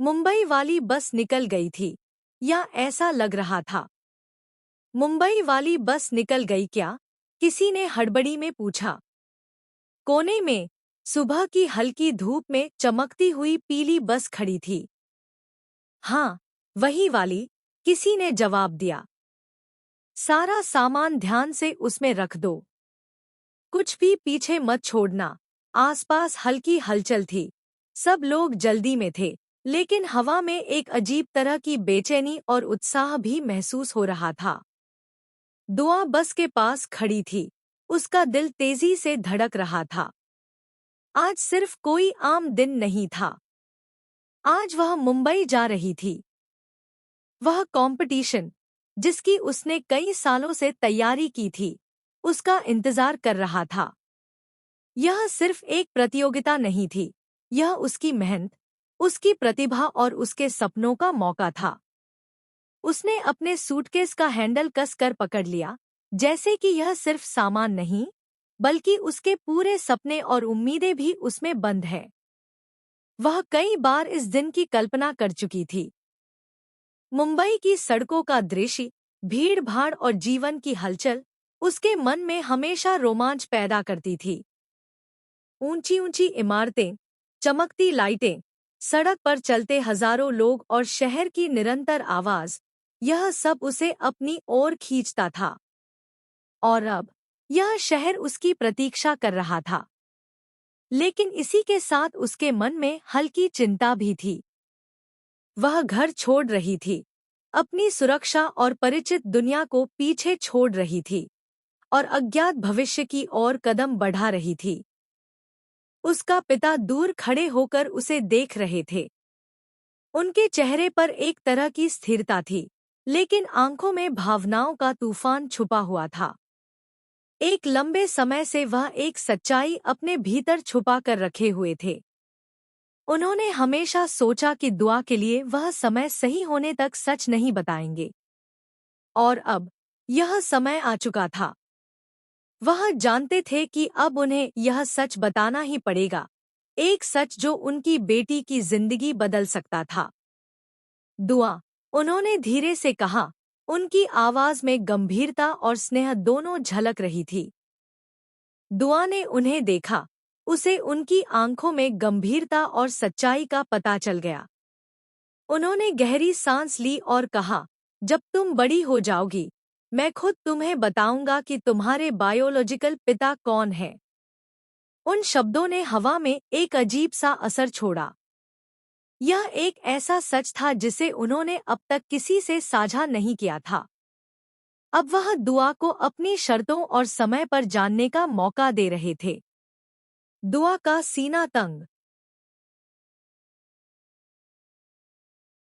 मुंबई वाली बस निकल गई थी, या ऐसा लग रहा था। मुंबई वाली बस निकल गई क्या? किसी ने हड़बड़ी में पूछा। कोने में सुबह की हल्की धूप में चमकती हुई पीली बस खड़ी थी। हाँ, वही वाली, किसी ने जवाब दिया। सारा सामान ध्यान से उसमें रख दो। कुछ भी पीछे मत छोड़ना। आसपास हल्की हलचल थी। सब लोग जल्दी में थे, लेकिन हवा में एक अजीब तरह की बेचैनी और उत्साह भी महसूस हो रहा था। दुआ बस के पास खड़ी थी। उसका दिल तेजी से धड़क रहा था। आज सिर्फ कोई आम दिन नहीं था। आज वह मुंबई जा रही थी। वह कंपटीशन, जिसकी उसने कई सालों से तैयारी की थी, उसका इंतजार कर रहा था। यह सिर्फ एक प्रतियोगिता नहीं थी, यह उसकी मेहनत, उसकी प्रतिभा और उसके सपनों का मौका था। उसने अपने सूटकेस का हैंडल कसकर पकड़ लिया, जैसे कि यह सिर्फ सामान नहीं, बल्कि उसके पूरे सपने और उम्मीदें भी उसमें बंद हैं। वह कई बार इस दिन की कल्पना कर चुकी थी। मुंबई की सड़कों का दृश्य, भीड़-भाड़ और जीवन की हलचल उसके मन में हमेशा रोमांच पैदा करती थी। ऊंची-ऊंची इमारतें, चमकती लाइटें, सड़क पर चलते हजारों लोग और शहर की निरंतर आवाज, यह सब उसे अपनी ओर खींचता था। और अब यह शहर उसकी प्रतीक्षा कर रहा था। लेकिन इसी के साथ उसके मन में हल्की चिंता भी थी। वह घर छोड़ रही थी, अपनी सुरक्षा और परिचित दुनिया को पीछे छोड़ रही थी, और अज्ञात भविष्य की ओर कदम बढ़ा रही थी। उसका पिता दूर खड़े होकर उसे देख रहे थे। उनके चेहरे पर एक तरह की स्थिरता थी, लेकिन आंखों में भावनाओं का तूफान छुपा हुआ था। एक लंबे समय से वह एक सच्चाई अपने भीतर छुपा कर रखे हुए थे। उन्होंने हमेशा सोचा कि दुआ के लिए वह समय सही होने तक सच नहीं बताएंगे। और अब यह समय आ चुका था। वह जानते थे कि अब उन्हें यह सच बताना ही पड़ेगा, एक सच जो उनकी बेटी की जिंदगी बदल सकता था। दुआ, उन्होंने धीरे से कहा, उनकी आवाज में गंभीरता और स्नेह दोनों झलक रही थी। दुआ ने उन्हें देखा, उसे उनकी आंखों में गंभीरता और सच्चाई का पता चल गया। उन्होंने गहरी सांस ली और कहा, जब तुम बड़ी हो जाओगी, मैं खुद तुम्हें बताऊंगा कि तुम्हारे बायोलॉजिकल पिता कौन है। उन शब्दों ने हवा में एक अजीब सा असर छोड़ा। यह एक ऐसा सच था जिसे उन्होंने अब तक किसी से साझा नहीं किया था। अब वह दुआ को अपनी शर्तों और समय पर जानने का मौका दे रहे थे। दुआ का सीना तंग,